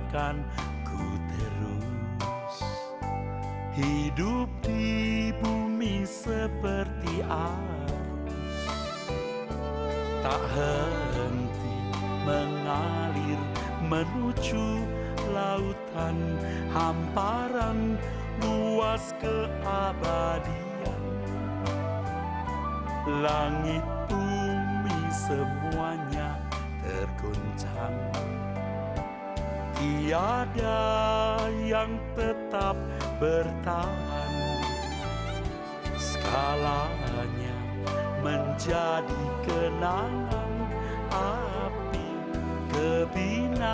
biarkan ku terus hidup di bumi seperti arus, tak henti mengalir menuju lautan hamparan luas keabadian. Langit bumi semuanya tergoncang, tiada yang tetap bertahan. Skalanya menjadi kenangan api, kebinasaan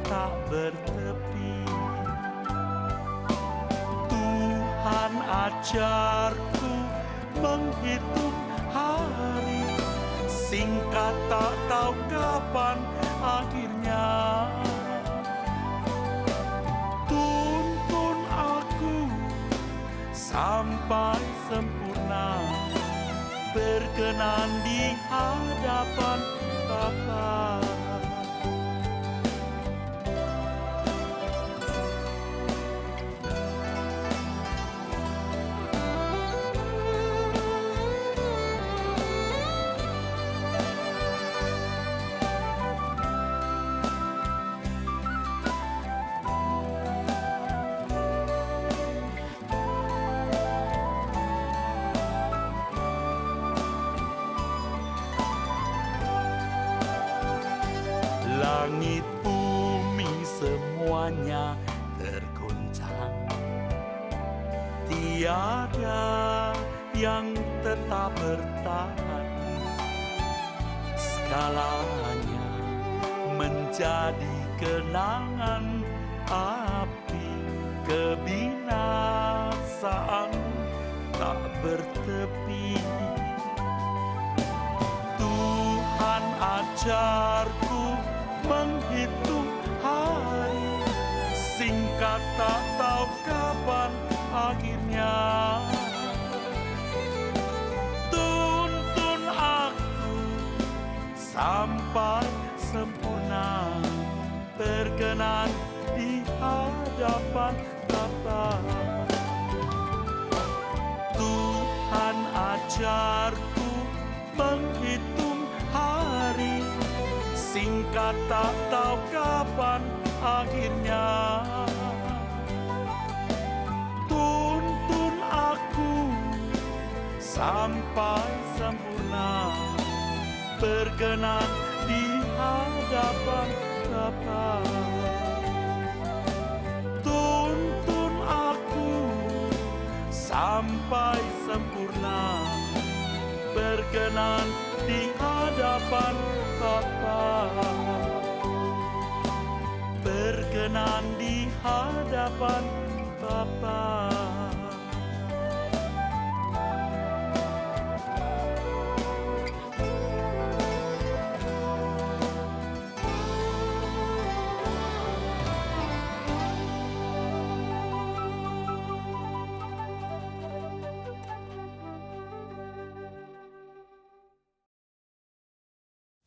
tak bertepi. Tuhan ajarku menghitung hari, singkat tak tahu kapan akhirnya. Tuntun aku sampai sempurna, berkenan di hadapan Bapa. Langit bumi semuanya tergoncang, tiada yang tetap bertahan. Skalanya menjadi kenangan api, kebinasaan tak bertepi. Tuhan ajarku menghitung hari, singkat tak tahu kapan akhirnya. Tuntun aku sampai sempurna, berkenan di hadapan Bapa. Tuhan ajarku menghitung hari, singkat tak tahu kapan akhirnya. Tuntun aku sampai sempurna, berkenan di hadapan Bapa. Tuntun aku sampai sempurna, berkenan di hadapan Bapa. Berkenan di hadapan Bapa.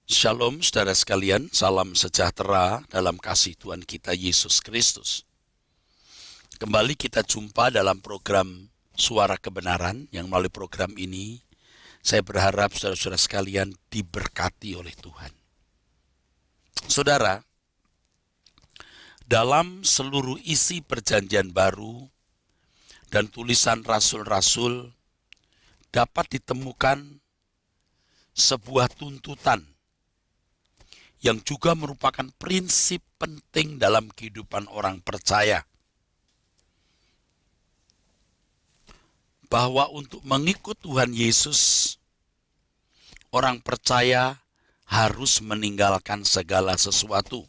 Shalom saudara sekalian, salam sejahtera dalam kasih Tuhan kita Yesus Kristus. Kembali kita jumpa dalam program Suara Kebenaran, yang melalui program ini saya berharap saudara-saudara sekalian diberkati oleh Tuhan. Saudara, dalam seluruh isi perjanjian baru dan tulisan rasul-rasul dapat ditemukan sebuah tuntutan yang juga merupakan prinsip penting dalam kehidupan orang percaya, bahwa untuk mengikut Tuhan Yesus, orang percaya harus meninggalkan segala sesuatu.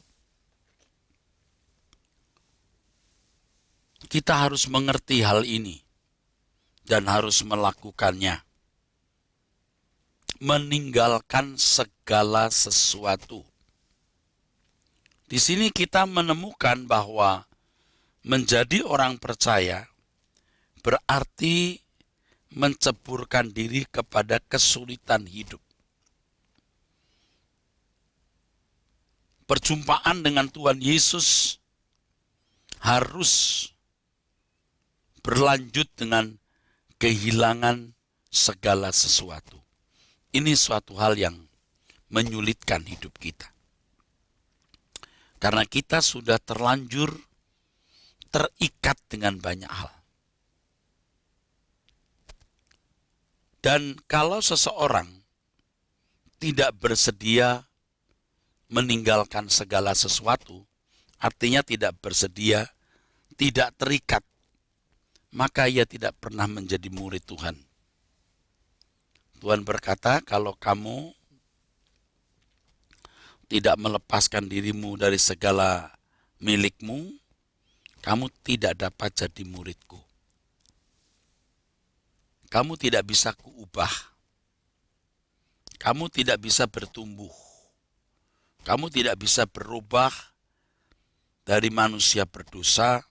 Kita harus mengerti hal ini dan harus melakukannya. Meninggalkan segala sesuatu. Di sini kita menemukan bahwa menjadi orang percaya berarti menceburkan diri kepada kesulitan hidup. Perjumpaan dengan Tuhan Yesus harus berlanjut dengan kehilangan segala sesuatu. Ini suatu hal yang menyulitkan hidup kita. Karena kita sudah terlanjur terikat dengan banyak hal. Dan kalau seseorang tidak bersedia meninggalkan segala sesuatu, artinya tidak bersedia, tidak terikat, maka ia tidak pernah menjadi murid Tuhan. Tuhan berkata, kalau kamu tidak melepaskan dirimu dari segala milikmu, kamu tidak dapat jadi muridku. Kamu tidak bisa kuubah. Kamu tidak bisa bertumbuh. Kamu tidak bisa berubah dari manusia berdosa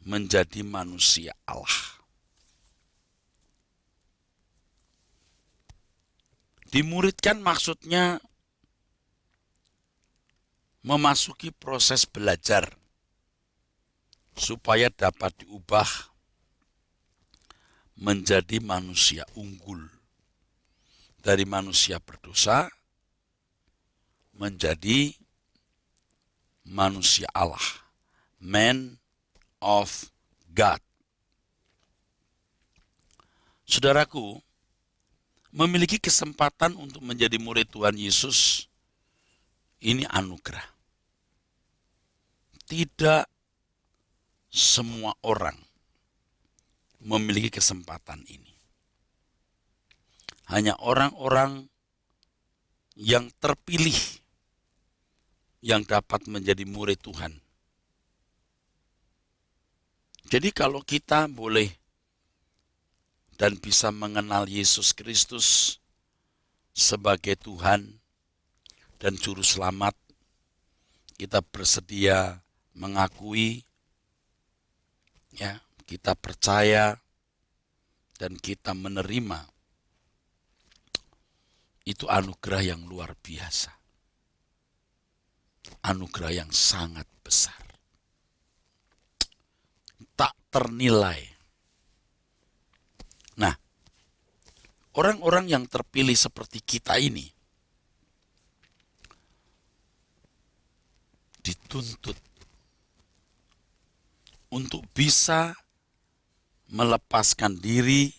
menjadi manusia Allah. Dimuridkan maksudnya memasuki proses belajar supaya dapat diubah menjadi manusia unggul. Dari manusia berdosa menjadi manusia Allah, man of God. Saudaraku, memiliki kesempatan untuk menjadi murid Tuhan Yesus, ini anugerah. Tidak semua orang memiliki kesempatan ini. Hanya orang-orang yang terpilih yang dapat menjadi murid Tuhan. Jadi kalau kita boleh dan bisa mengenal Yesus Kristus sebagai Tuhan dan Juru Selamat, kita bersedia mengakui, ya, kita percaya dan kita menerima. Itu anugerah yang luar biasa. Anugerah yang sangat besar. Tak ternilai. Nah, orang-orang yang terpilih seperti kita ini dituntut untuk bisa melepaskan diri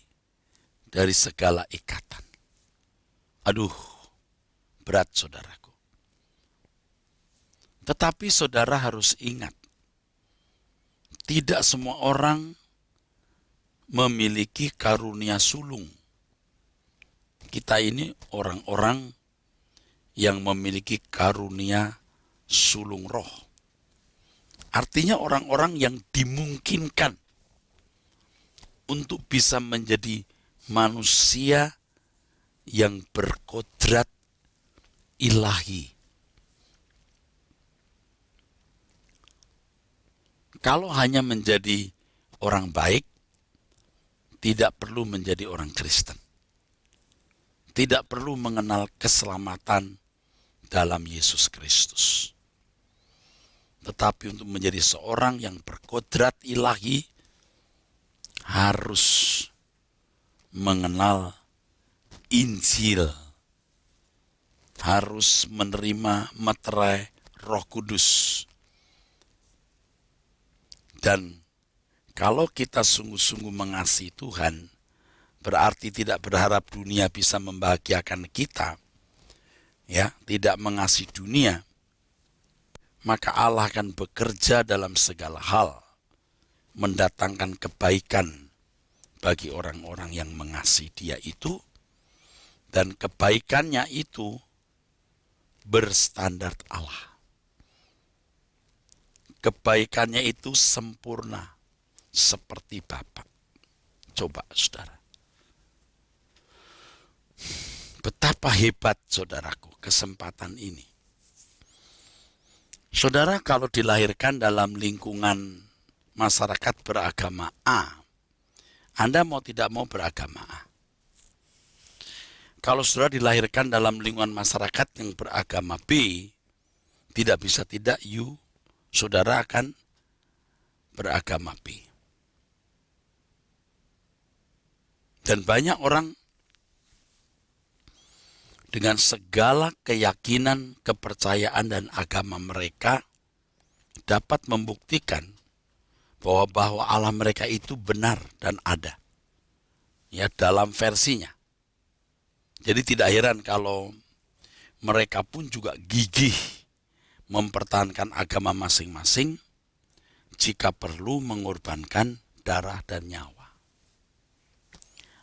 dari segala ikatan. Aduh, berat saudaraku. Tetapi saudara harus ingat, tidak semua orang memiliki karunia sulung. Kita ini orang-orang yang memiliki karunia sulung roh. Artinya orang-orang yang dimungkinkan untuk bisa menjadi manusia yang berkodrat ilahi. Kalau hanya menjadi orang baik, tidak perlu menjadi orang Kristen. Tidak perlu mengenal keselamatan dalam Yesus Kristus. Tetapi untuk menjadi seorang yang berkodrat ilahi, harus mengenal Injil, harus menerima materai Roh Kudus. Dan kalau kita sungguh-sungguh mengasihi Tuhan, berarti tidak berharap dunia bisa membahagiakan kita, ya, tidak mengasihi dunia, maka Allah akan bekerja dalam segala hal, mendatangkan kebaikan bagi orang-orang yang mengasihi Dia itu, dan kebaikannya itu berstandar Allah. Kebaikannya itu sempurna seperti Bapa. Coba saudara. Betapa hebat saudaraku kesempatan ini. Saudara, kalau dilahirkan dalam lingkungan masyarakat beragama A, Anda mau tidak mau beragama A. Kalau saudara dilahirkan dalam lingkungan masyarakat yang beragama B, tidak bisa tidak saudara akan beragama B. Dan banyak orang dengan segala keyakinan, kepercayaan, dan agama mereka dapat membuktikan bahwa Allah mereka itu benar dan ada. Ya, dalam versinya. Jadi tidak heran kalau mereka pun juga gigih mempertahankan agama masing-masing jika perlu mengorbankan darah dan nyawa.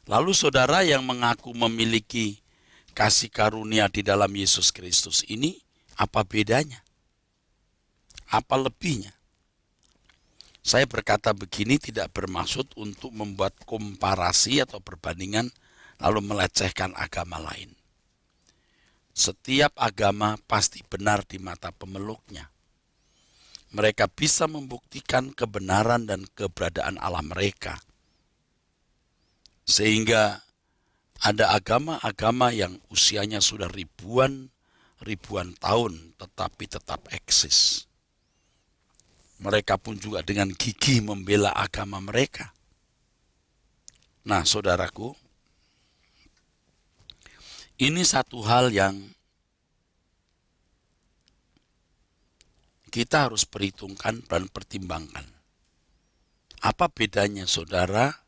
Lalu saudara yang mengaku memiliki kasih karunia di dalam Yesus Kristus ini, apa bedanya? Apa lebihnya? Saya berkata begini tidak bermaksud untuk membuat komparasi atau perbandingan lalu melecehkan agama lain. Setiap agama pasti benar di mata pemeluknya. Mereka bisa membuktikan kebenaran dan keberadaan Allah mereka. Sehingga ada agama-agama yang usianya sudah ribuan tahun tetapi tetap eksis. Mereka pun juga dengan gigih membela agama mereka. Nah, saudaraku, ini satu hal yang kita harus perhitungkan dan pertimbangkan. Apa bedanya saudara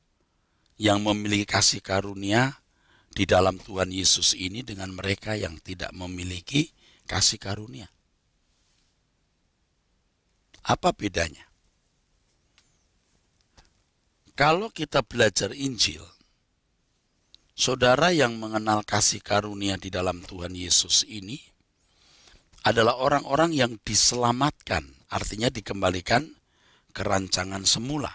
yang memiliki kasih karunia di dalam Tuhan Yesus ini dengan mereka yang tidak memiliki kasih karunia? Apa bedanya? Kalau kita belajar Injil, saudara yang mengenal kasih karunia di dalam Tuhan Yesus ini adalah orang-orang yang diselamatkan, artinya dikembalikan ke rancangan semula.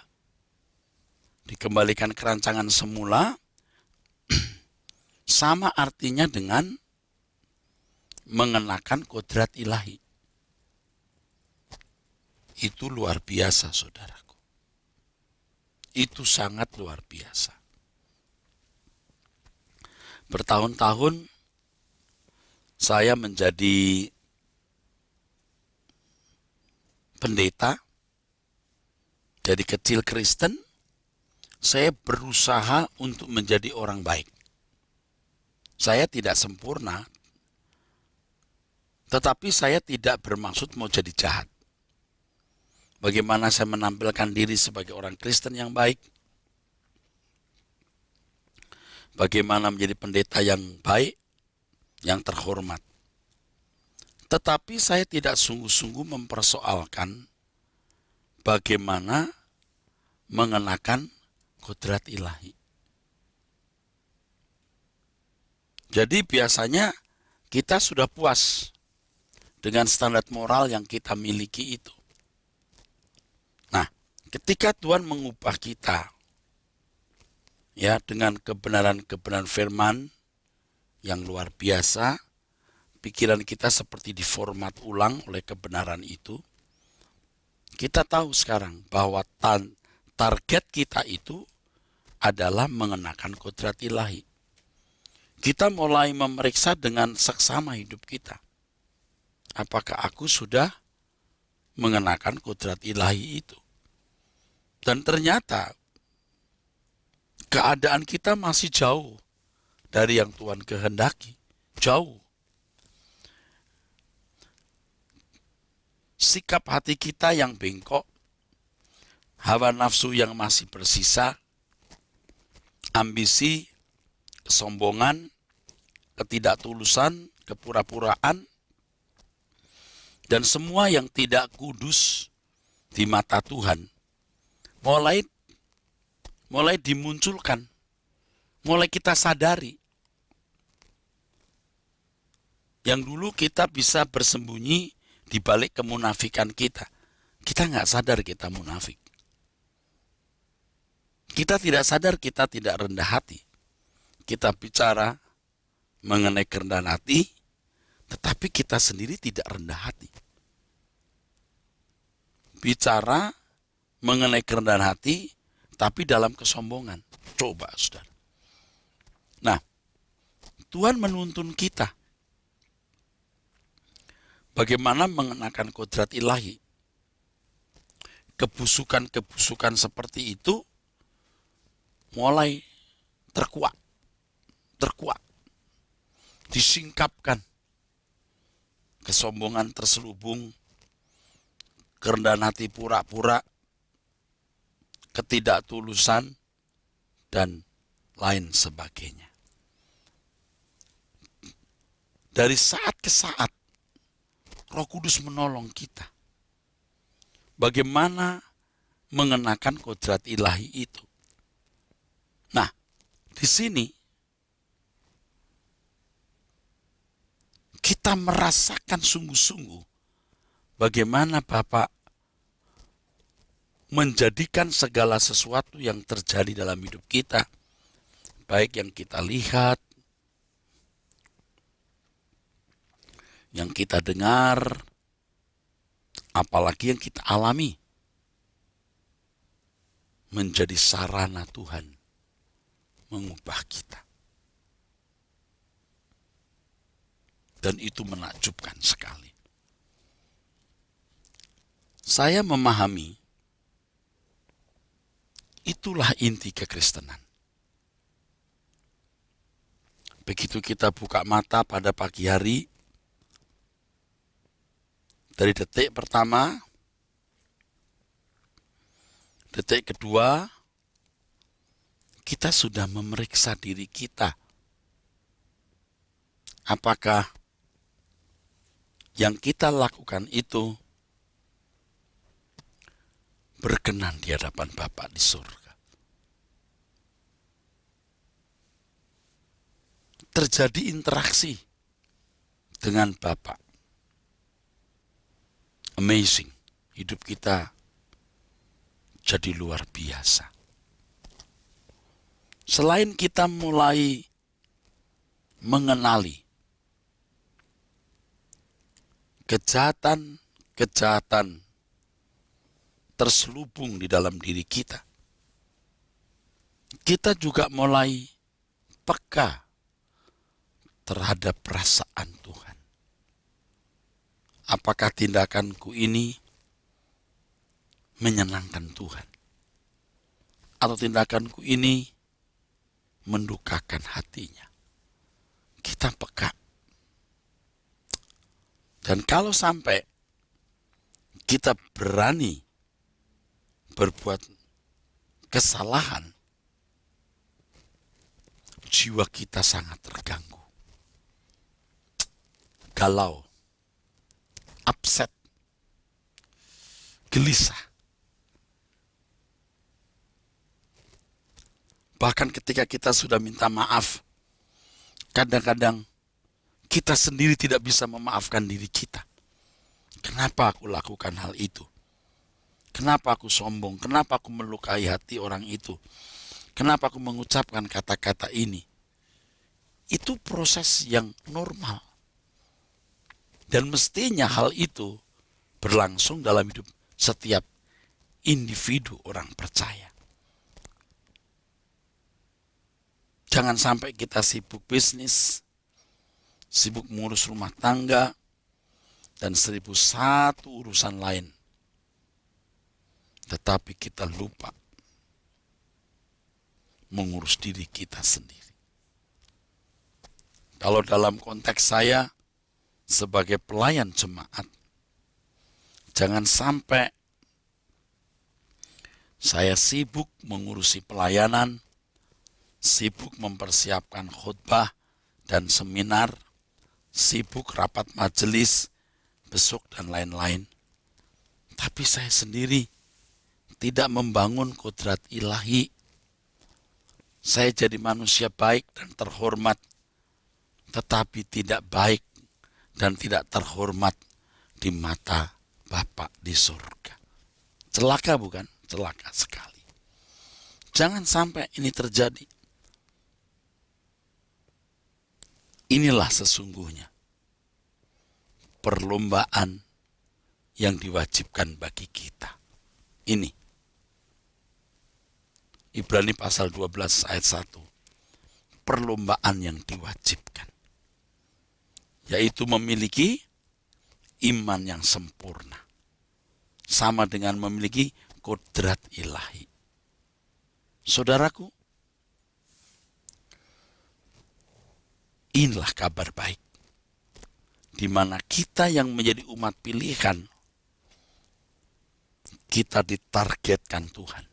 Dikembalikan ke rancangan semula sama artinya dengan mengenakan kodrat ilahi. Itu luar biasa, saudaraku. Itu sangat luar biasa. Bertahun-tahun saya menjadi pendeta, dari kecil Kristen, saya berusaha untuk menjadi orang baik. Saya tidak sempurna, tetapi saya tidak bermaksud mau jadi jahat. Bagaimana saya menampilkan diri sebagai orang Kristen yang baik, bagaimana menjadi pendeta yang baik, yang terhormat. Tetapi saya tidak sungguh-sungguh mempersoalkan bagaimana mengenakan kodrat ilahi. Jadi biasanya kita sudah puas dengan standar moral yang kita miliki itu. Nah, ketika Tuhan mengubah kita ya dengan kebenaran-kebenaran firman yang luar biasa, pikiran kita seperti diformat ulang oleh kebenaran itu. Kita tahu sekarang bahwa target kita itu adalah mengenakan kodrat ilahi. Kita mulai memeriksa dengan seksama hidup kita. Apakah aku sudah mengenakan kodrat ilahi itu? Dan ternyata keadaan kita masih jauh dari yang Tuhan kehendaki. Jauh. Sikap hati kita yang bengkok, hawa nafsu yang masih bersisa, ambisi, kesombongan, ketidaktulusan, kepura-puraan, dan semua yang tidak kudus di mata Tuhan mulai dimunculkan, mulai kita sadari. Yang dulu kita bisa bersembunyi di balik kemunafikan kita. Kita nggak sadar kita munafik. Kita tidak sadar kita tidak rendah hati. Kita bicara mengenai kerendahan hati, tetapi kita sendiri tidak rendah hati. Bicara mengenai kerendahan hati, tapi dalam kesombongan. Coba, saudara. Nah, Tuhan menuntun kita Bagaimana mengenakan kodrat ilahi? Kebusukan-kebusukan seperti itu mulai terkuak, disingkapkan. Kesombongan terselubung, kerendahan hati pura-pura, ketidaktulusan, dan lain sebagainya. Dari saat ke saat, Roh Kudus menolong kita. Bagaimana mengenakan kodrat ilahi itu? Nah, di sini kita merasakan sungguh-sungguh bagaimana Bapa menjadikan segala sesuatu yang terjadi dalam hidup kita, baik yang kita lihat, yang kita dengar, apalagi yang kita alami, menjadi sarana Tuhan mengubah kita. Dan itu menakjubkan sekali. Saya memahami itulah inti kekristenan. Begitu kita buka mata pada pagi hari, dari detik pertama, detik kedua, kita sudah memeriksa diri kita. Apakah yang kita lakukan itu berkenan di hadapan Bapa di surga? Terjadi interaksi dengan Bapa. Amazing. Hidup kita jadi luar biasa. Selain kita mulai mengenali kejahatan terselubung di dalam diri kita, kita juga mulai peka terhadap perasaan Tuhan. Apakah tindakanku ini menyenangkan Tuhan? Atau tindakanku ini mendukakan hatinya? Kita peka. Dan kalau sampai kita berani berbuat kesalahan, jiwa kita sangat terganggu, galau, upset, gelisah. Bahkan ketika kita sudah minta maaf, kadang-kadang kita sendiri tidak bisa memaafkan diri kita. Kenapa aku lakukan hal itu? Kenapa aku sombong? Kenapa aku melukai hati orang itu? Kenapa aku mengucapkan kata-kata ini? Itu proses yang normal. Dan mestinya hal itu berlangsung dalam hidup setiap individu orang percaya. Jangan sampai kita sibuk bisnis, sibuk mengurus rumah tangga, dan 1001 urusan lain. Tetapi kita lupa mengurus diri kita sendiri. Kalau dalam konteks saya sebagai pelayan jemaat, jangan sampai saya sibuk mengurusi pelayanan, sibuk mempersiapkan khotbah dan seminar, sibuk rapat majelis, besuk dan lain-lain. Tapi saya sendiri tidak membangun kodrat ilahi. Saya jadi manusia baik dan terhormat, tetapi tidak baik dan tidak terhormat di mata Bapa di surga. Celaka bukan? Celaka sekali. Jangan sampai ini terjadi. Inilah sesungguhnya perlombaan yang diwajibkan bagi kita. Ini Ibrani pasal 12 ayat 1. Perlombaan yang diwajibkan, yaitu memiliki iman yang sempurna. Sama dengan memiliki kodrat ilahi. Saudaraku, inilah kabar baik, di mana kita yang menjadi umat pilihan, kita ditargetkan Tuhan.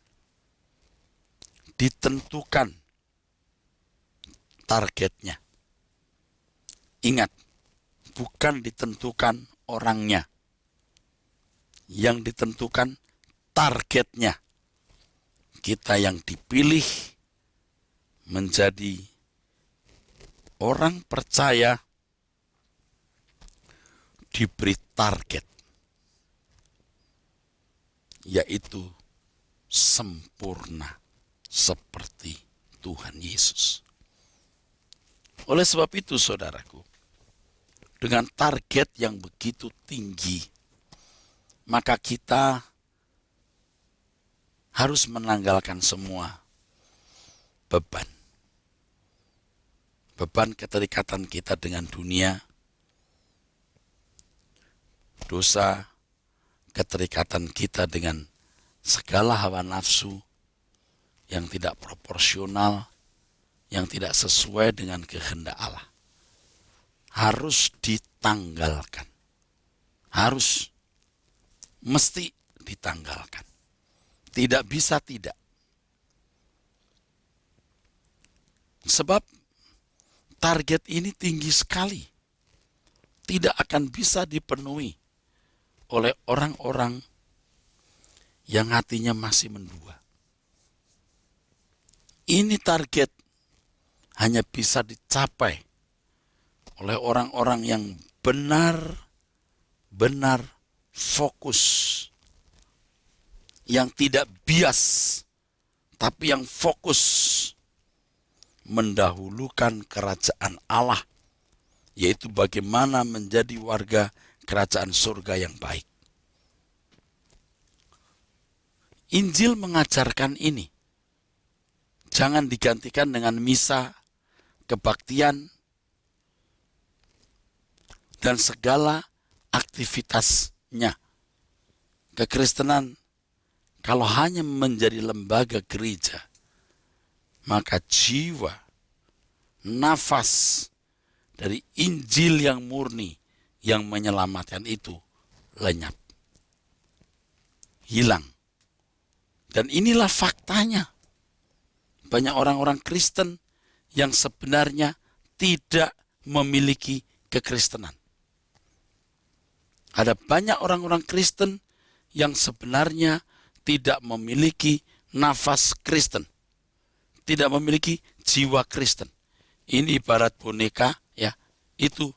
Ditentukan targetnya. Ingat, bukan ditentukan orangnya. Yang ditentukan targetnya. Kita yang dipilih menjadi orang percaya diberi target, yaitu sempurna seperti Tuhan Yesus. Oleh sebab itu, saudaraku, dengan target yang begitu tinggi, maka kita harus menanggalkan semua beban. Beban keterikatan kita dengan dunia, dosa, keterikatan kita dengan segala hawa nafsu yang tidak proporsional, yang tidak sesuai dengan kehendak Allah. Harus ditanggalkan. Harus, mesti ditanggalkan. Tidak bisa tidak. Sebab target ini tinggi sekali. Tidak akan bisa dipenuhi oleh orang-orang yang hatinya masih mendua. Ini target hanya bisa dicapai oleh orang-orang yang benar-benar fokus, yang tidak bias, tapi yang fokus mendahulukan kerajaan Allah, yaitu bagaimana menjadi warga kerajaan surga yang baik. Injil mengajarkan ini. Jangan digantikan dengan misa, kebaktian, dan segala aktivitasnya. Kekristenan, kalau hanya menjadi lembaga gereja, maka jiwa, nafas dari Injil yang murni, yang menyelamatkan itu lenyap, hilang. Dan inilah faktanya. Banyak orang-orang Kristen yang sebenarnya tidak memiliki kekristenan. Ada banyak orang-orang Kristen yang sebenarnya tidak memiliki nafas Kristen, tidak memiliki jiwa Kristen. Ini ibarat boneka, ya. Itu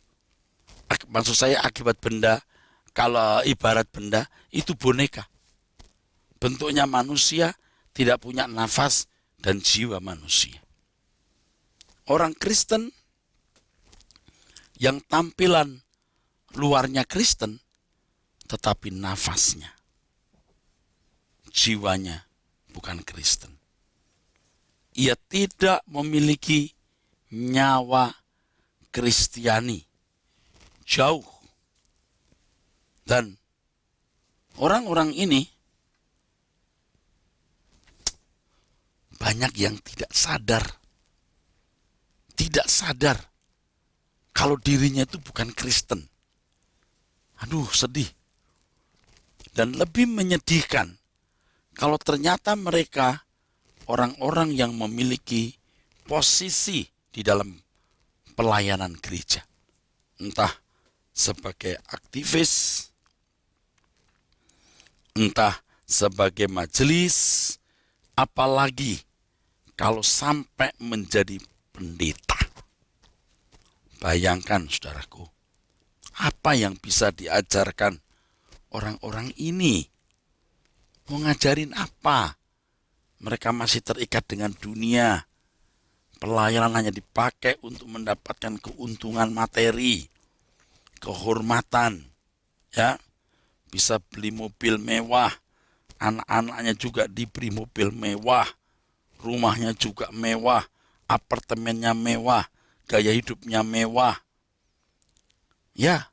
maksud saya akibat benda. Kalau ibarat benda, itu boneka. Bentuknya manusia, tidak punya nafas dan jiwa manusia. Orang Kristen yang tampilan luarnya Kristen, tetapi nafasnya, jiwanya bukan Kristen. Ia tidak memiliki nyawa Kristiani. Jauh. Dan orang-orang ini banyak yang tidak sadar. Tidak sadar kalau dirinya itu bukan Kristen. Aduh, sedih. Dan lebih menyedihkan kalau ternyata mereka orang-orang yang memiliki posisi di dalam pelayanan gereja. Entah sebagai aktivis, entah sebagai majelis, apalagi kalau sampai menjadi pendeta. Bayangkan, saudaraku, apa yang bisa diajarkan orang-orang ini? Mau ngajarin apa? Mereka masih terikat dengan dunia. Pelayanan hanya dipakai untuk mendapatkan keuntungan materi, kehormatan, ya. Bisa beli mobil mewah, anak-anaknya juga diberi mobil mewah, rumahnya juga mewah, apartemennya mewah, gaya hidupnya mewah. Ya,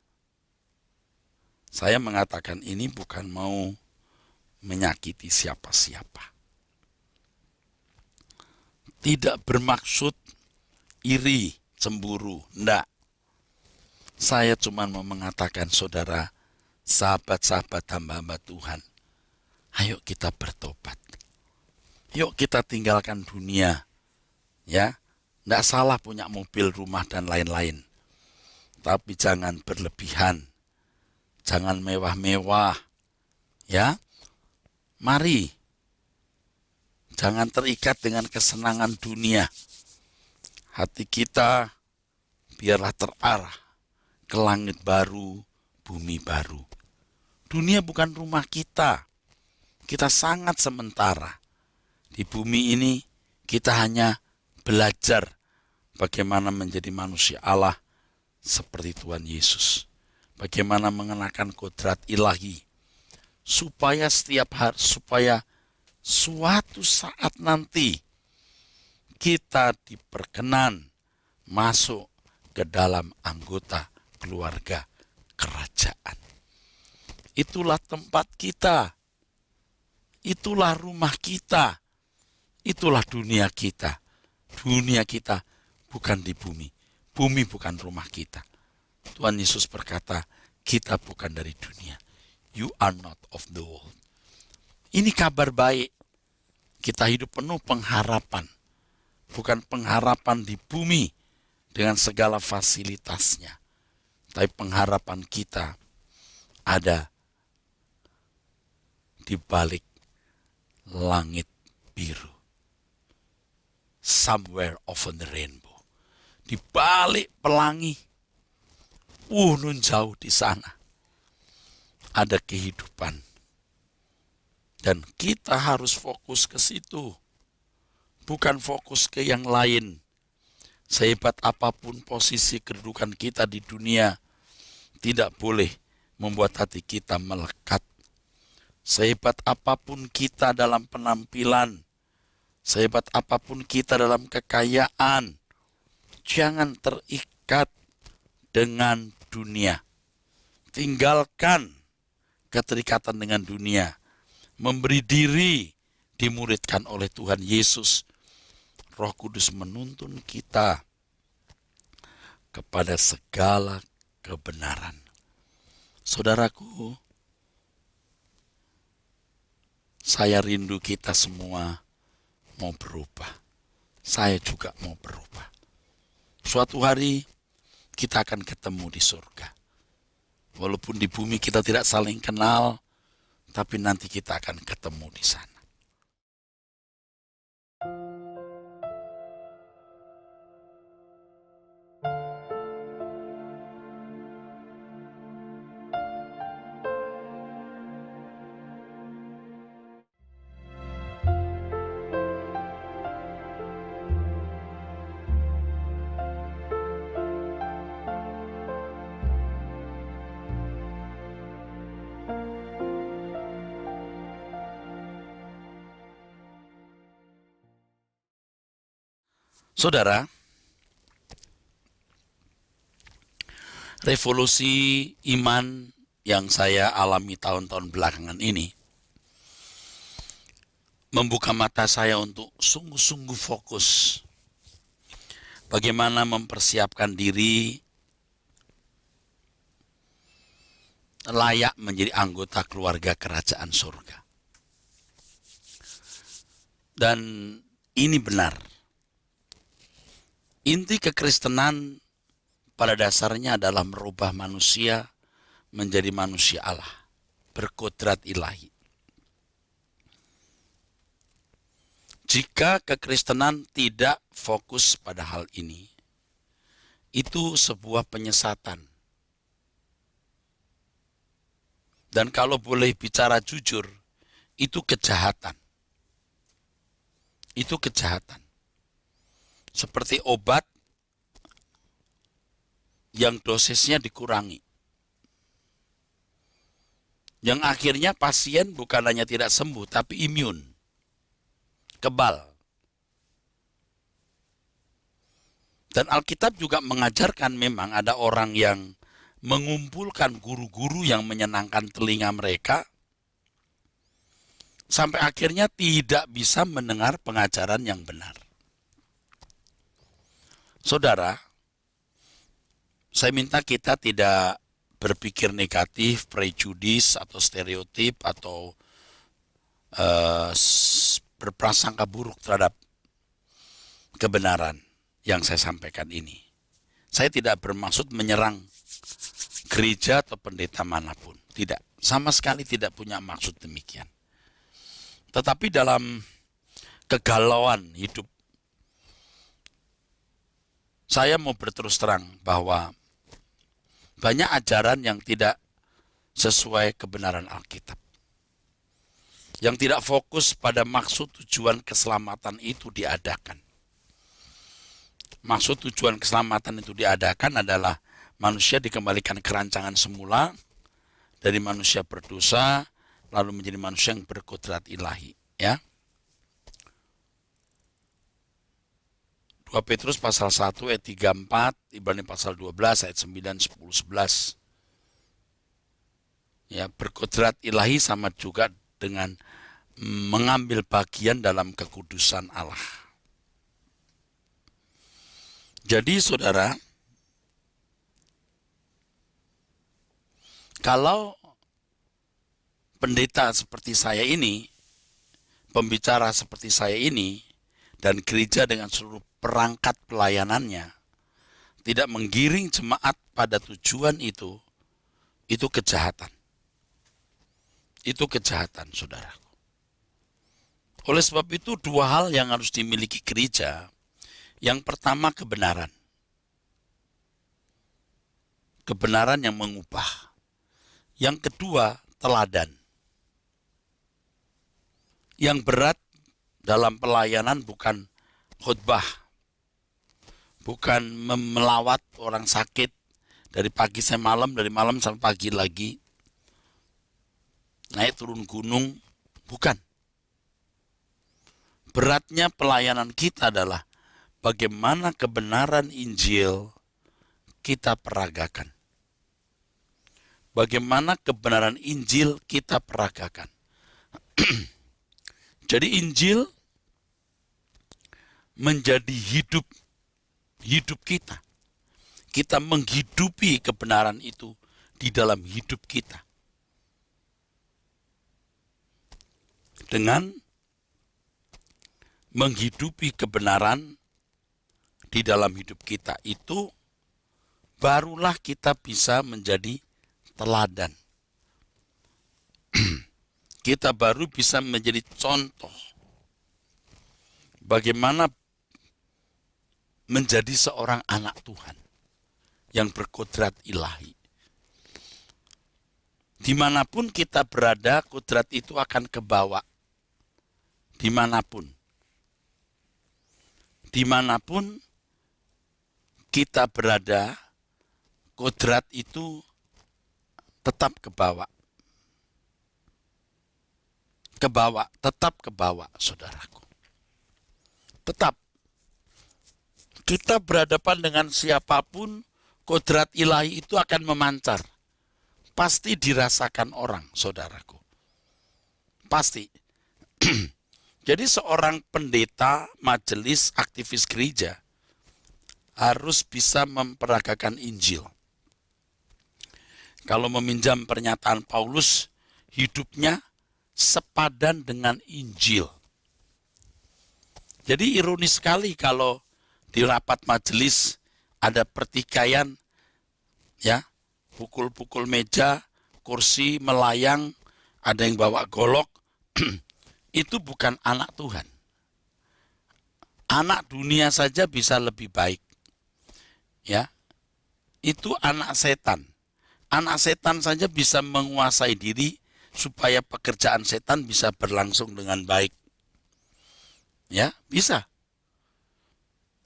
Saya mengatakan ini bukan mau menyakiti siapa-siapa. Tidak bermaksud iri, cemburu, enggak. Saya cuma mau mengatakan, saudara, sahabat-sahabat hamba-hamba Tuhan, ayo kita bertobat. Yuk kita tinggalkan dunia. Ya, enggak salah punya mobil, rumah, dan lain-lain. Tapi jangan berlebihan. Jangan mewah-mewah. Ya, mari. Jangan terikat dengan kesenangan dunia. Hati kita biarlah terarah ke langit baru, bumi baru. Dunia bukan rumah kita. Kita sangat sementara. Di bumi ini kita hanya belajar bagaimana menjadi manusia Allah seperti Tuhan Yesus. Bagaimana mengenakan kodrat ilahi. Supaya suatu saat nanti kita diperkenan masuk ke dalam anggota keluarga kerajaan. Itulah tempat kita. Itulah rumah kita. Itulah dunia kita. Dunia kita bukan di bumi. Bumi bukan rumah kita. Tuhan Yesus berkata, kita bukan dari dunia. You are not of the world. Ini kabar baik. Kita hidup penuh pengharapan. Bukan pengharapan di bumi dengan segala fasilitasnya. Tapi pengharapan kita ada di balik langit biru. Somewhere over the rainbow. Di balik pelangi. Nun jauh di sana. Ada kehidupan. Dan kita harus fokus ke situ. Bukan fokus ke yang lain. Sehebat apapun posisi kedudukan kita di dunia, tidak boleh membuat hati kita melekat. Sehebat apapun kita dalam penampilan, sehebat apapun kita dalam kekayaan, jangan terikat dengan dunia. Tinggalkan keterikatan dengan dunia. Memberi diri dimuridkan oleh Tuhan Yesus. Roh Kudus menuntun kita kepada segala kebenaran. Saudaraku, saya rindu kita semua mau berubah. Saya juga mau berubah. Suatu hari kita akan ketemu di surga. Walaupun di bumi kita tidak saling kenal, tapi nanti kita akan ketemu di sana. Saudara, revolusi iman yang saya alami tahun-tahun belakangan ini membuka mata saya untuk sungguh-sungguh fokus bagaimana mempersiapkan diri layak menjadi anggota keluarga kerajaan surga. Dan ini benar. Inti kekristenan pada dasarnya adalah merubah manusia menjadi manusia Allah, berkodrat ilahi. Jika kekristenan tidak fokus pada hal ini, itu sebuah penyesatan. Dan kalau boleh bicara jujur, itu kejahatan. Itu kejahatan. Seperti obat yang dosisnya dikurangi. Yang akhirnya pasien bukan hanya tidak sembuh, tapi imun. Kebal. Dan Alkitab juga mengajarkan memang ada orang yang mengumpulkan guru-guru yang menyenangkan telinga mereka, sampai akhirnya tidak bisa mendengar pengajaran yang benar. Saudara, saya minta kita tidak berpikir negatif, prejudis, atau stereotip, atau berprasangka buruk terhadap kebenaran yang saya sampaikan ini. Saya tidak bermaksud menyerang gereja atau pendeta manapun. Tidak, sama sekali tidak punya maksud demikian. Tetapi dalam kegalauan hidup, saya mau berterus terang bahwa banyak ajaran yang tidak sesuai kebenaran Alkitab. Yang tidak fokus pada maksud tujuan keselamatan itu diadakan. Maksud tujuan keselamatan itu diadakan adalah manusia dikembalikan ke rancangan semula, dari manusia berdosa, lalu menjadi manusia yang berkodrat ilahi. Ya. 2 Petrus pasal 1 ayat 3-4, Ibrani pasal 12 ayat 9, 10, 11. Ya, berkodrat ilahi sama juga dengan mengambil bagian dalam kekudusan Allah. Jadi saudara, kalau pendeta seperti saya ini, pembicara seperti saya ini, dan gereja dengan seluruh perangkat pelayanannya tidak menggiring jemaat pada tujuan itu kejahatan. Itu kejahatan, saudara. Oleh sebab itu, dua hal yang harus dimiliki gereja. Yang pertama, kebenaran. Kebenaran yang mengubah. Yang kedua, teladan. Yang berat dalam pelayanan bukan khotbah, bukan melawat orang sakit dari pagi sampai malam, dari malam sampai pagi lagi, naik turun gunung, bukan. Beratnya pelayanan kita adalah bagaimana kebenaran Injil kita peragakan. Bagaimana kebenaran Injil kita peragakan. Jadi Injil menjadi hidup kita. Kita menghidupi kebenaran itu di dalam hidup kita. Dengan menghidupi kebenaran di dalam hidup kita itu, barulah kita bisa menjadi teladan. Kita baru bisa menjadi contoh bagaimana menjadi seorang anak Tuhan yang berkodrat ilahi. Dimanapun kita berada, kodrat itu akan kebawa. Dimanapun. Dimanapun kita berada, kodrat itu tetap kebawa. Kebawa, tetap kebawa, saudaraku. Tetap. Kita berhadapan dengan siapapun, kodrat ilahi itu akan memancar. Pasti dirasakan orang, saudaraku. Pasti. Jadi seorang pendeta, majelis, aktivis gereja harus bisa memperagakan Injil. Kalau meminjam pernyataan Paulus, hidupnya sepadan dengan Injil. Jadi ironis sekali kalau di rapat majelis ada pertikaian, ya, pukul-pukul meja, kursi melayang, ada yang bawa golok. Itu bukan anak Tuhan. Anak dunia saja bisa lebih baik. Ya. Itu anak setan. Anak setan saja bisa menguasai diri supaya pekerjaan setan bisa berlangsung dengan baik. Ya, bisa.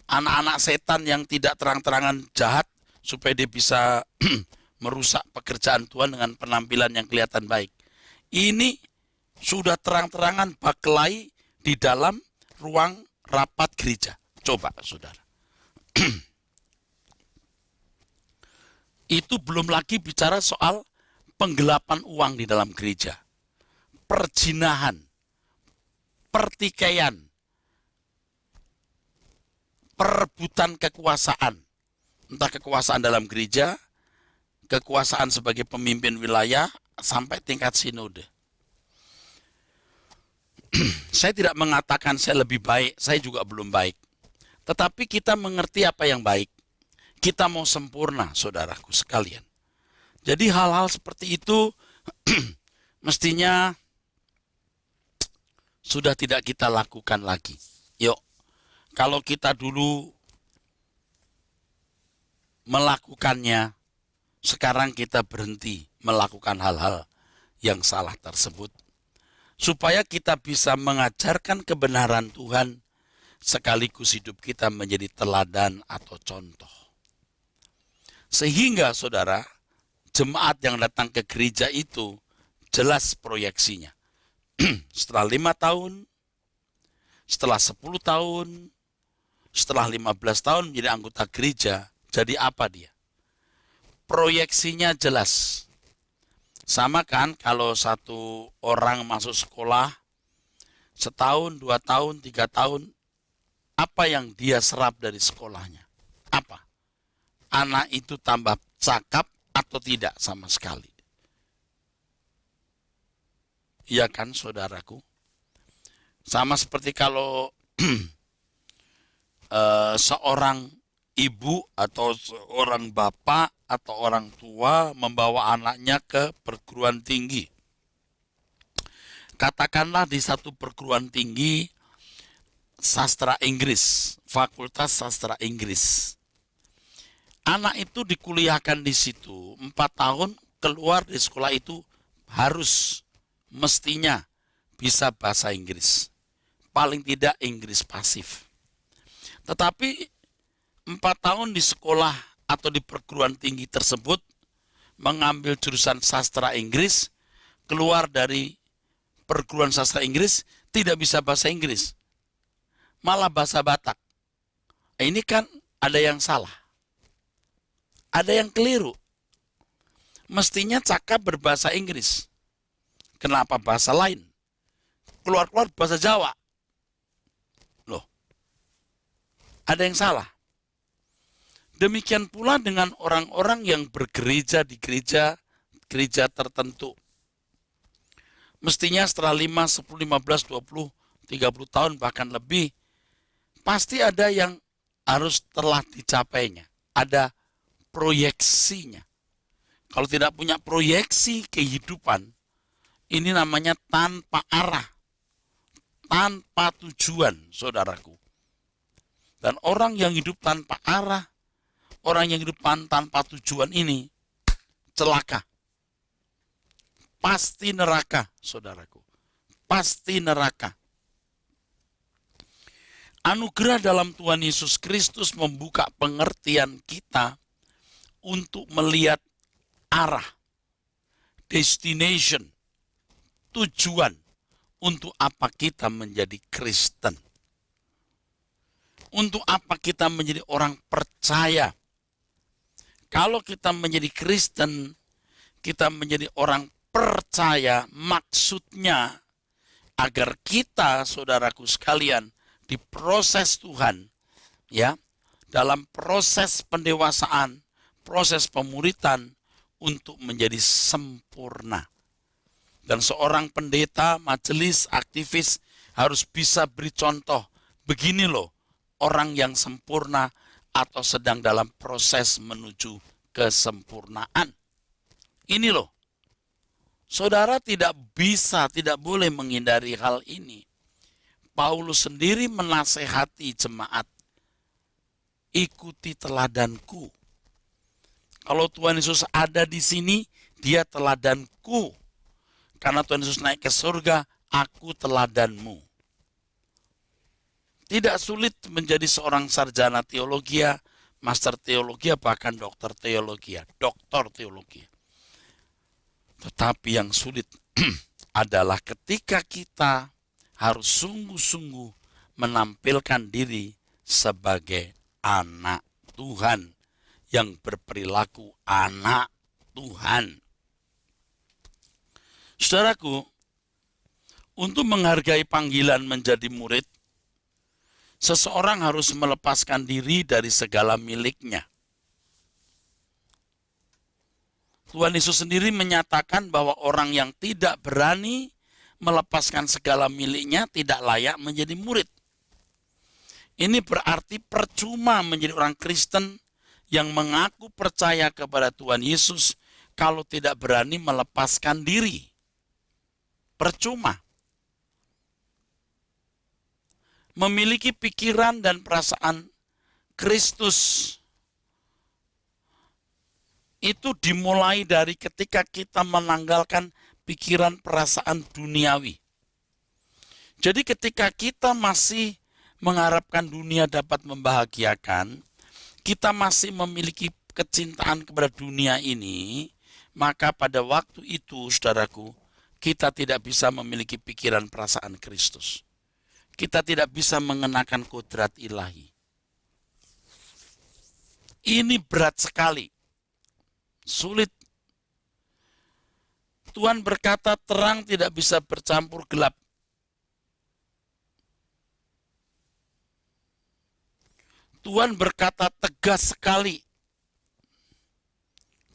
Anak-anak setan yang tidak terang-terangan jahat supaya dia bisa merusak pekerjaan Tuhan dengan penampilan yang kelihatan baik. Ini sudah terang-terangan berkelahi di dalam ruang rapat gereja. Coba, saudara. Itu belum lagi bicara soal penggelapan uang di dalam gereja, perjinahan, pertikaian, perebutan kekuasaan, entah kekuasaan dalam gereja, kekuasaan sebagai pemimpin wilayah, sampai tingkat sinode. Saya tidak mengatakan saya lebih baik, saya juga belum baik. Tetapi kita mengerti apa yang baik. Kita mau sempurna, saudaraku sekalian. Jadi hal-hal seperti itu mestinya sudah tidak kita lakukan lagi. Yuk, kalau kita dulu melakukannya, sekarang kita berhenti melakukan hal-hal yang salah tersebut. Supaya kita bisa mengajarkan kebenaran Tuhan, sekaligus hidup kita menjadi teladan atau contoh. Sehingga saudara, jemaat yang datang ke gereja itu jelas proyeksinya. Setelah 5 tahun, setelah 10 tahun, setelah 15 tahun menjadi anggota gereja, jadi apa dia? Proyeksinya jelas. Sama kan kalau satu orang masuk sekolah, setahun, 2 tahun, 3 tahun, apa yang dia serap dari sekolahnya? Apa? Anak itu tambah cakap atau tidak sama sekali? Iya kan saudaraku? Sama seperti kalau seorang ibu atau seorang bapak atau orang tua membawa anaknya ke perguruan tinggi. Katakanlah di satu perguruan tinggi sastra Inggris, Fakultas Sastra Inggris. Anak itu dikuliahkan di situ 4 tahun, keluar dari sekolah itu harus mestinya bisa bahasa Inggris. Paling tidak Inggris pasif. Tetapi 4 tahun di sekolah atau di perguruan tinggi tersebut mengambil jurusan sastra Inggris, keluar dari perguruan sastra Inggris tidak bisa bahasa Inggris, malah bahasa Batak. Ini kan ada yang salah. Ada yang keliru. Mestinya cakap berbahasa Inggris. Kenapa bahasa lain? Keluar-keluar bahasa Jawa. Loh, ada yang salah. Demikian pula dengan orang-orang yang bergereja di gereja tertentu. Mestinya setelah 5, 10, 15, 20, 30 tahun bahkan lebih, pasti ada yang harus telah dicapainya. Ada proyeksinya. Kalau tidak punya proyeksi kehidupan, ini namanya tanpa arah, tanpa tujuan, saudaraku. Dan orang yang hidup tanpa arah, orang yang hidup tanpa tujuan ini celaka. Pasti neraka, saudaraku. Pasti neraka. Anugerah dalam Tuhan Yesus Kristus membuka pengertian kita untuk melihat arah, destination, tujuan untuk apa kita menjadi Kristen. Untuk apa kita menjadi orang percaya. Kalau kita menjadi Kristen, kita menjadi orang percaya, maksudnya agar kita, saudaraku sekalian, diproses Tuhan, ya, dalam proses pendewasaan, proses pemuritan untuk menjadi sempurna. Dan seorang pendeta, majelis, aktivis harus bisa beri contoh. Begini loh, orang yang sempurna atau sedang dalam proses menuju kesempurnaan. Ini loh. Saudara tidak bisa, tidak boleh menghindari hal ini. Paulus sendiri menasehati jemaat, ikuti teladanku. Kalau Tuhan Yesus ada di sini, dia teladanku. Karena Tuhan Yesus naik ke surga, aku teladanmu. Tidak sulit menjadi seorang sarjana teologi, master teologi, bahkan doktor teologi. Tetapi yang sulit adalah ketika kita harus sungguh-sungguh menampilkan diri sebagai anak Tuhan yang berperilaku anak Tuhan. Saudaraku, untuk menghargai panggilan menjadi murid, seseorang harus melepaskan diri dari segala miliknya. Tuhan Yesus sendiri menyatakan bahwa orang yang tidak berani melepaskan segala miliknya tidak layak menjadi murid. Ini berarti percuma menjadi orang Kristen yang mengaku percaya kepada Tuhan Yesus kalau tidak berani melepaskan diri. Percuma. Memiliki pikiran dan perasaan Kristus itu dimulai dari ketika kita menanggalkan pikiran perasaan duniawi. Jadi ketika kita masih mengharapkan dunia dapat membahagiakan, kita masih memiliki kecintaan kepada dunia ini, maka pada waktu itu, saudaraku, kita tidak bisa memiliki pikiran perasaan Kristus. Kita tidak bisa mengenakan kodrat ilahi. Ini berat sekali. Sulit. Tuhan berkata terang tidak bisa bercampur gelap. Tuhan berkata tegas sekali.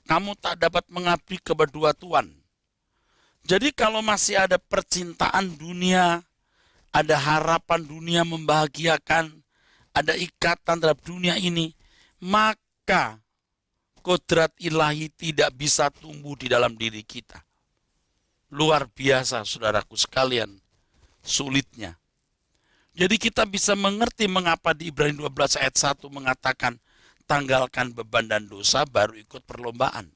Kamu tak dapat mengabdi kepada dua Tuhan. Jadi kalau masih ada percintaan dunia, ada harapan dunia membahagiakan, ada ikatan terhadap dunia ini, maka kodrat ilahi tidak bisa tumbuh di dalam diri kita. Luar biasa, saudaraku sekalian, sulitnya. Jadi kita bisa mengerti mengapa di Ibrani 12 ayat 1 mengatakan, tanggalkan beban dan dosa baru ikut perlombaan.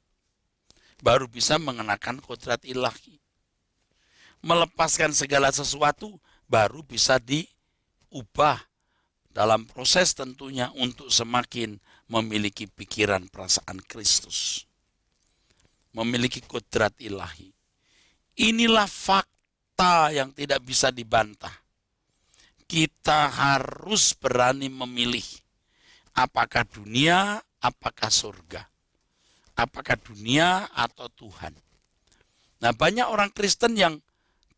Baru bisa mengenakan kodrat ilahi. Melepaskan segala sesuatu baru bisa diubah dalam proses tentunya untuk semakin memiliki pikiran perasaan Kristus. Memiliki kodrat ilahi. Inilah fakta yang tidak bisa dibantah. Kita harus berani memilih apakah dunia, apakah surga. Apakah dunia atau Tuhan. Nah, banyak orang Kristen yang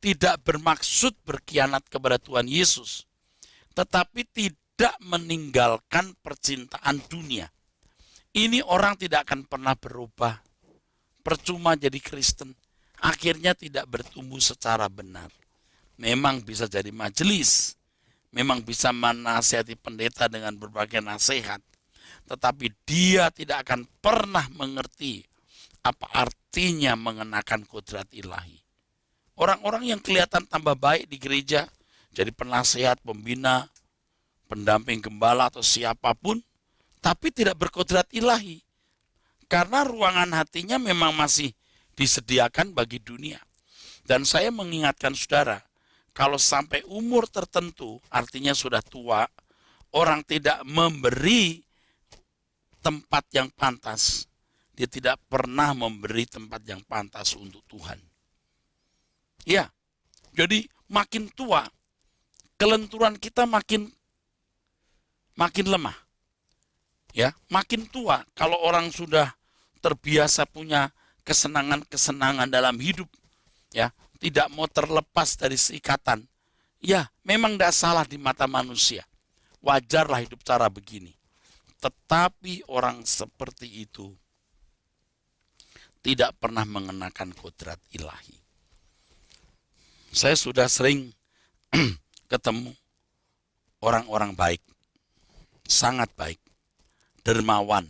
tidak bermaksud berkhianat kepada Tuhan Yesus, tetapi tidak meninggalkan percintaan dunia. Ini orang tidak akan pernah berubah. Percuma jadi Kristen. Akhirnya tidak bertumbuh secara benar. Memang bisa jadi majelis. Memang bisa menasihati pendeta dengan berbagai nasihat. Tetapi dia tidak akan pernah mengerti apa artinya mengenakan kodrat ilahi. Orang-orang yang kelihatan tambah baik di gereja, jadi penasehat, pembina, pendamping gembala atau siapapun, tapi tidak berkodrat ilahi. Karena ruangan hatinya memang masih disediakan bagi dunia. Dan saya mengingatkan saudara, kalau sampai umur tertentu, artinya sudah tua, orang tidak memberi tempat yang pantas, dia tidak pernah memberi tempat yang pantas untuk Tuhan. Ya, jadi makin tua, kelenturan kita makin lemah. Ya, makin tua, kalau orang sudah terbiasa punya kesenangan-kesenangan dalam hidup, ya, tidak mau terlepas dari seikatan. Ya, memang tidak salah di mata manusia. Wajarlah hidup cara begini. Tetapi orang seperti itu tidak pernah mengenakan kodrat ilahi. Saya sudah sering ketemu orang-orang baik, sangat baik, dermawan,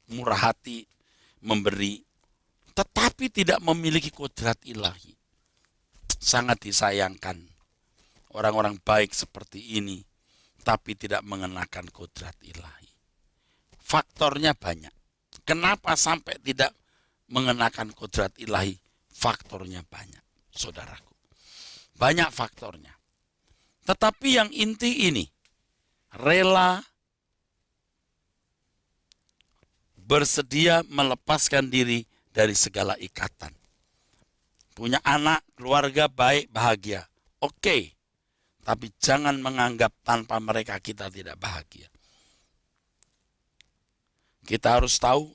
murah hati, memberi, tetapi tidak memiliki kodrat ilahi. Sangat disayangkan orang-orang baik seperti ini, tapi tidak mengenakan kodrat ilahi. Faktornya banyak. Kenapa sampai tidak mengenakan kodrat ilahi? Faktornya banyak, saudaraku. Banyak faktornya. Tetapi yang inti ini, rela bersedia melepaskan diri dari segala ikatan. Punya anak, keluarga baik, bahagia. Oke, tapi jangan menganggap tanpa mereka kita tidak bahagia. Kita harus tahu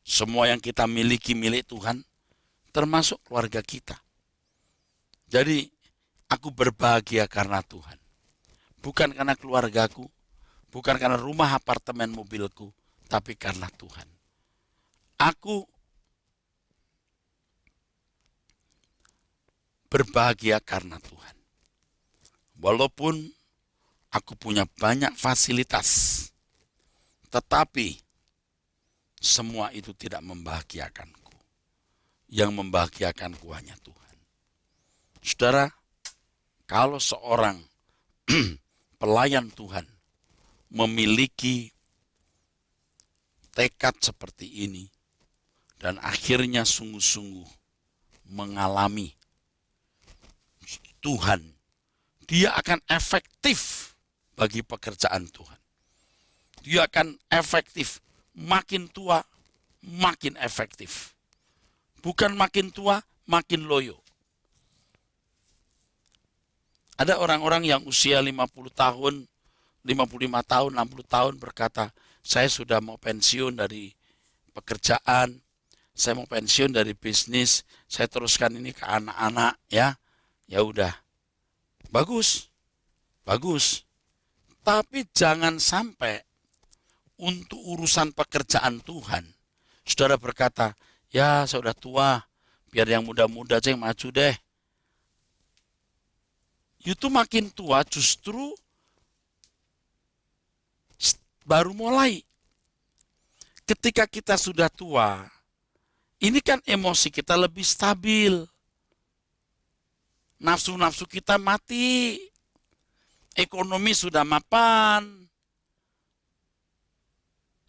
semua yang kita miliki milik Tuhan, termasuk keluarga kita. Jadi, aku berbahagia karena Tuhan. Bukan karena keluargaku, bukan karena rumah, apartemen, mobilku, tapi karena Tuhan. Aku berbahagia karena Tuhan. Walaupun aku punya banyak fasilitas, tetapi semua itu tidak membahagiakanku. Yang membahagiakanku hanya Tuhan. Saudara, kalau seorang pelayan Tuhan memiliki tekad seperti ini dan akhirnya sungguh-sungguh mengalami Tuhan, dia akan efektif bagi pekerjaan Tuhan. Dia akan efektif, makin tua makin efektif. Bukan makin tua makin loyo. Ada orang-orang yang usia 50 tahun, 55 tahun, 60 tahun berkata, saya sudah mau pensiun dari pekerjaan, saya mau pensiun dari bisnis, saya teruskan ini ke anak-anak, ya. Ya udah. Bagus. Bagus. Tapi jangan sampai untuk urusan pekerjaan Tuhan, saudara berkata, ya saya udah tua, biar yang muda-muda aja yang maju deh. Itu makin tua justru baru mulai. Ketika kita sudah tua, ini kan emosi kita lebih stabil. Nafsu-nafsu kita mati. Ekonomi sudah mapan.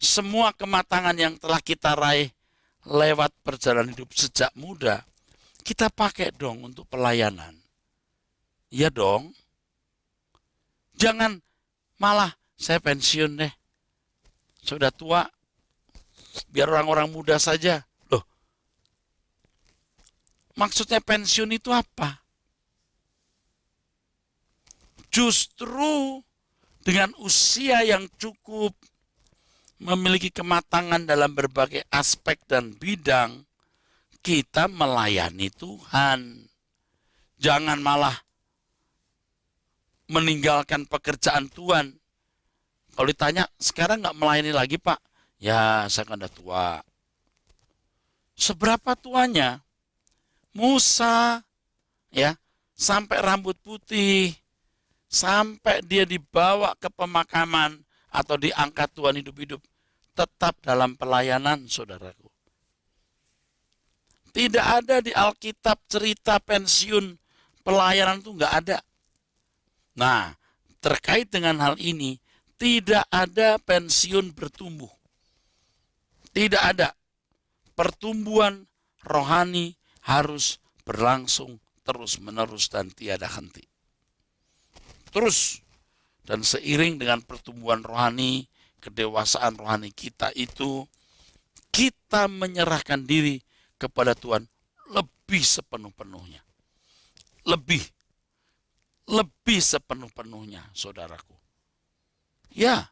Semua kematangan yang telah kita raih lewat perjalanan hidup sejak muda, kita pakai dong untuk pelayanan. Iya dong. Jangan malah saya pensiun deh. Sudah tua, biar orang-orang muda saja. Loh, maksudnya pensiun itu apa? Justru dengan usia yang cukup, memiliki kematangan dalam berbagai aspek dan bidang, kita melayani Tuhan. Jangan malah meninggalkan pekerjaan Tuhan. Kalau ditanya, sekarang nggak melayani lagi Pak? Ya, saya kan udah tua. Seberapa tuanya? Musa, ya, sampai rambut putih, sampai dia dibawa ke pemakaman atau diangkat Tuhan hidup-hidup, tetap dalam pelayanan, saudaraku. Tidak ada di Alkitab cerita pensiun pelayanan itu nggak ada. Nah, terkait dengan hal ini, tidak ada pensiun bertumbuh. Tidak ada. Pertumbuhan rohani harus berlangsung terus-menerus dan tiada henti. Terus, dan seiring dengan pertumbuhan rohani, kedewasaan rohani kita itu, kita menyerahkan diri kepada Tuhan lebih sepenuh-penuhnya. Lebih sepenuh-penuhnya, saudaraku. Ya,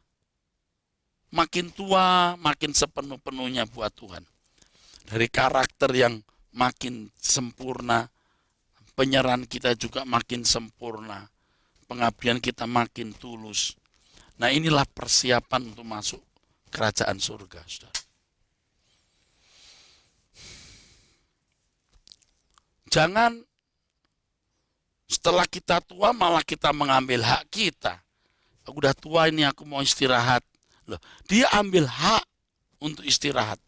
makin tua, makin sepenuh-penuhnya buat Tuhan. Dari karakter yang makin sempurna, penyerahan kita juga makin sempurna, pengabdian kita makin tulus. Nah, inilah persiapan untuk masuk kerajaan surga, saudara. Jangan setelah kita tua malah kita mengambil hak kita. Aku udah tua ini, aku mau istirahat. Loh, dia ambil hak untuk istirahat.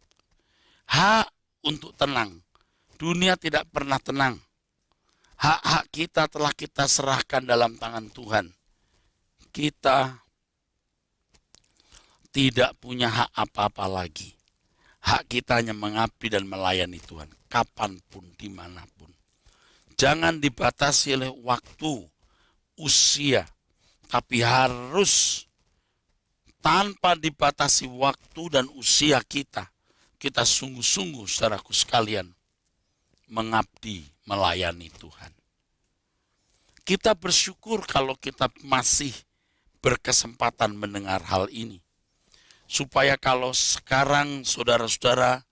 Hak untuk tenang. Dunia tidak pernah tenang. Hak-hak kita telah kita serahkan dalam tangan Tuhan. Kita tidak punya hak apa-apa lagi. Hak kita hanya mengabdi dan melayani Tuhan. Kapanpun, dimanapun. Jangan dibatasi oleh waktu, usia. Tapi harus tanpa dibatasi waktu dan usia kita. Kita sungguh-sungguh, saudaraku sekalian, mengabdi, melayani Tuhan. Kita bersyukur kalau kita masih berkesempatan mendengar hal ini. supaya kalau sekarang saudara-saudara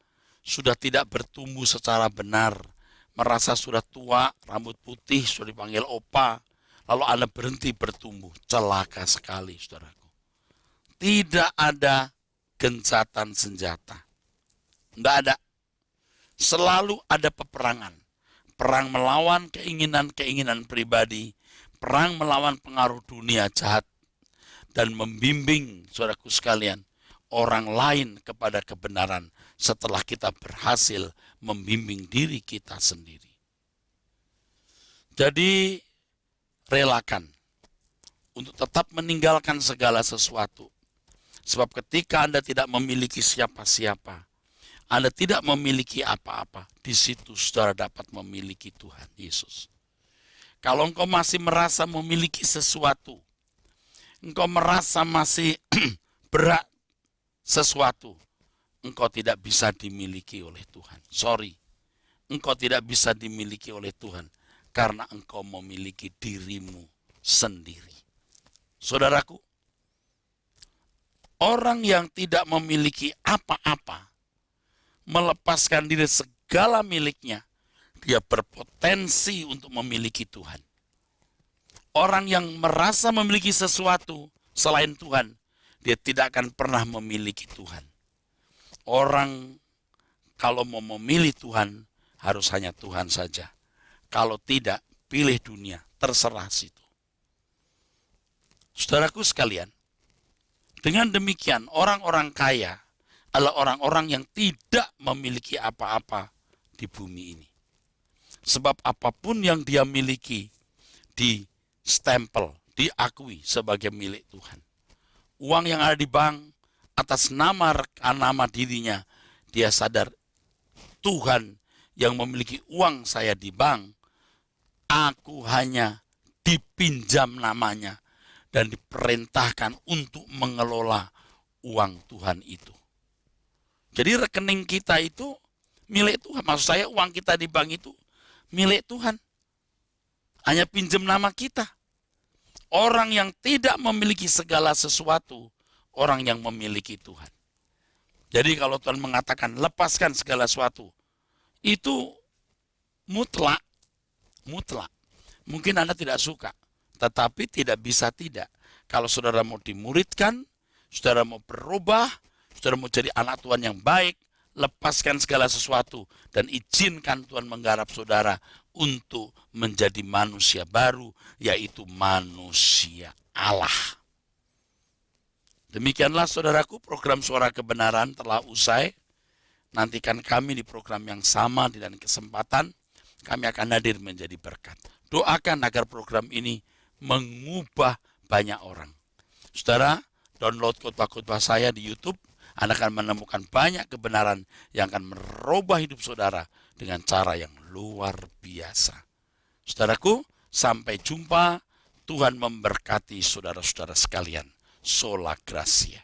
sudah tidak bertumbuh secara benar, merasa sudah tua, rambut putih, sudah dipanggil opa, lalu Anda berhenti bertumbuh, celaka sekali saudaraku. Tidak ada gencatan senjata. Tidak ada. Selalu ada peperangan. Perang melawan keinginan-keinginan pribadi, perang melawan pengaruh dunia jahat, dan membimbing saudaraku sekalian, orang lain kepada kebenaran setelah kita berhasil membimbing diri kita sendiri. Jadi, relakan untuk tetap meninggalkan segala sesuatu. Sebab ketika Anda tidak memiliki siapa-siapa, Anda tidak memiliki apa-apa, di situ saudara dapat memiliki Tuhan Yesus. Kalau engkau masih merasa memiliki sesuatu, engkau merasa masih berat sesuatu, engkau tidak bisa dimiliki oleh Tuhan. Sorry, engkau tidak bisa dimiliki oleh Tuhan karena engkau memiliki dirimu sendiri. Saudaraku, orang yang tidak memiliki apa-apa, melepaskan diri segala miliknya, dia berpotensi untuk memiliki Tuhan. Orang yang merasa memiliki sesuatu selain Tuhan, dia tidak akan pernah memiliki Tuhan. Orang kalau mau memilih Tuhan, harus hanya Tuhan saja. Kalau tidak, pilih dunia, terserah situ. Saudaraku sekalian, dengan demikian orang-orang kaya adalah orang-orang yang tidak memiliki apa-apa di bumi ini. Sebab apapun yang dia miliki di-stempel, diakui sebagai milik Tuhan. Uang yang ada di bank atas nama dirinya, dia sadar Tuhan yang memiliki uang saya di bank, aku hanya dipinjam namanya dan diperintahkan untuk mengelola uang Tuhan itu. Jadi rekening kita itu milik Tuhan. Maksud saya uang kita di bank itu milik Tuhan. Hanya pinjam nama kita. Orang yang tidak memiliki segala sesuatu, orang yang memiliki Tuhan. Jadi kalau Tuhan mengatakan lepaskan segala sesuatu, itu mutlak. Mungkin Anda tidak suka, tetapi tidak bisa tidak. Kalau saudara mau dimuridkan, saudara mau berubah, saudara mau jadi anak Tuhan yang baik, lepaskan segala sesuatu dan izinkan Tuhan menggarap saudara untuk menjadi manusia baru, yaitu manusia Allah. Demikianlah saudaraku, program Suara Kebenaran telah usai. Nantikan kami di program yang sama di lain kesempatan. Kami akan hadir menjadi berkat. Doakan agar program ini mengubah banyak orang. Saudara, download khotbah-khotbah saya di YouTube. Anda akan menemukan banyak kebenaran yang akan merubah hidup saudara dengan cara yang luar biasa. Saudaraku, sampai jumpa. Tuhan memberkati saudara-saudara sekalian. Sola Gracia.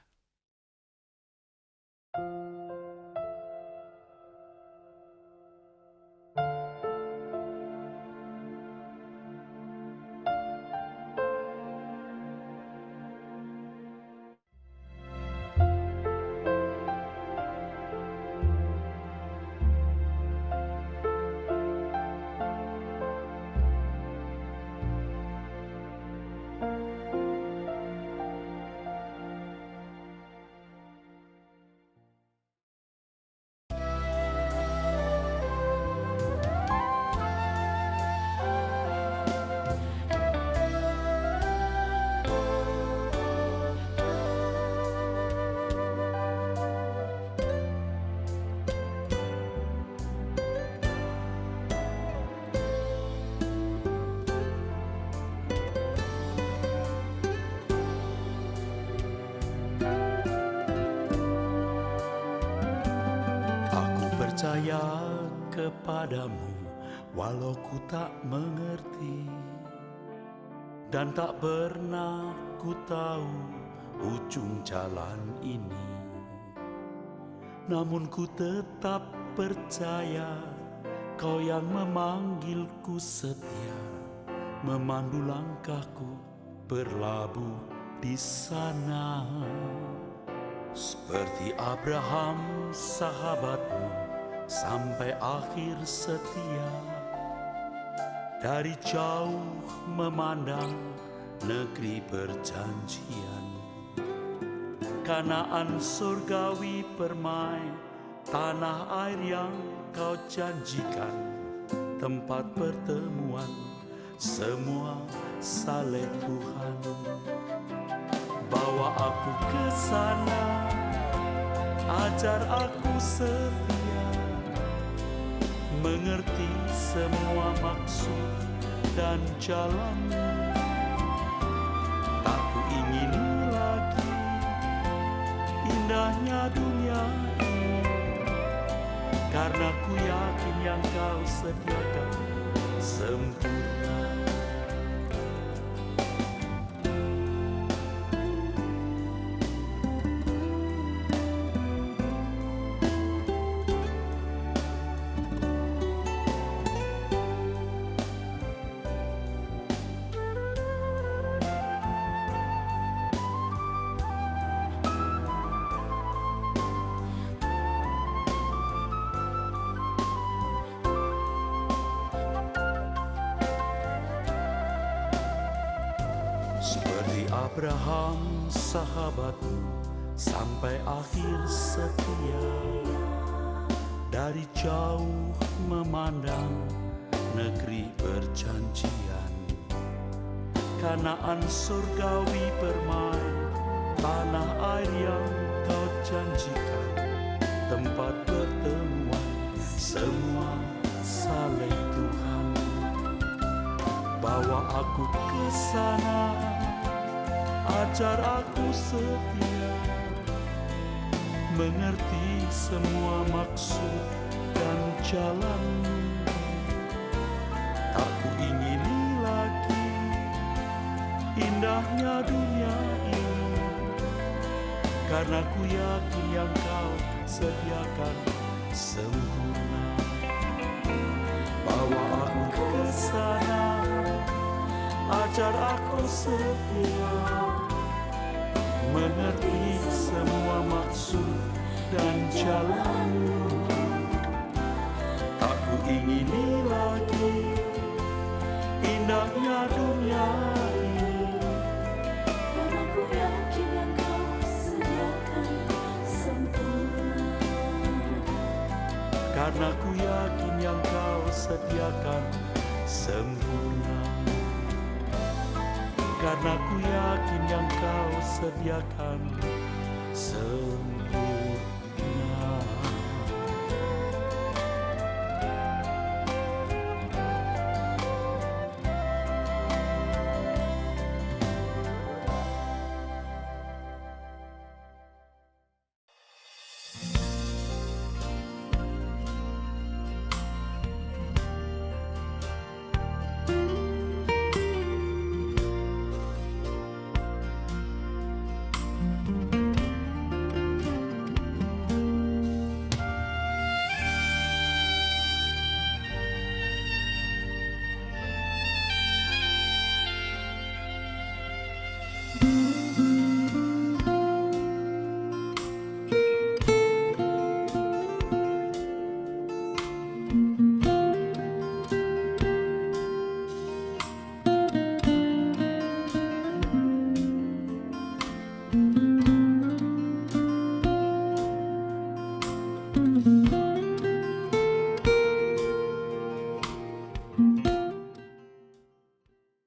Percaya kepadamu walau ku tak mengerti, dan tak pernah ku tahu ujung jalan ini. Namun ku tetap percaya Kau yang memanggilku setia, memandu langkahku berlabuh di sana. Seperti Abraham sahabatmu sampai akhir setia, dari jauh memandang negeri perjanjian. Kanaan surgawi permai, tanah air yang kau janjikan, tempat pertemuan semua saleh Tuhan. Bawa aku ke sana, ajar aku setia, mengerti semua maksud dan jalan. Tak ku ingini lagi indahnya dunia ini, karena ku yakin yang kau sediakan sempurna. Seperti Abraham sahabatmu sampai akhir setia, dari jauh memandang negeri perjanjian. Kanaan surgawi permai, tanah air yang kau janjikan, tempat pertemuan semua saleh Tuhan. Bawa aku ke sana, ajar aku setia, mengerti semua maksud dan jalan. Tak ku ingini lagi indahnya dunia ini, karena ku yakin yang kau sediakan sempurna. Bawa aku ke sana, ajar aku setia, mengerti semua maksud dan jalan. Tak ku ingini lagi indahnya dunia ini, karena ku yakin yang kau sediakan sempurna. karena ku yakin yang kau sediakan sempurna. Karena ku yakin yang kau sediakan sempurna.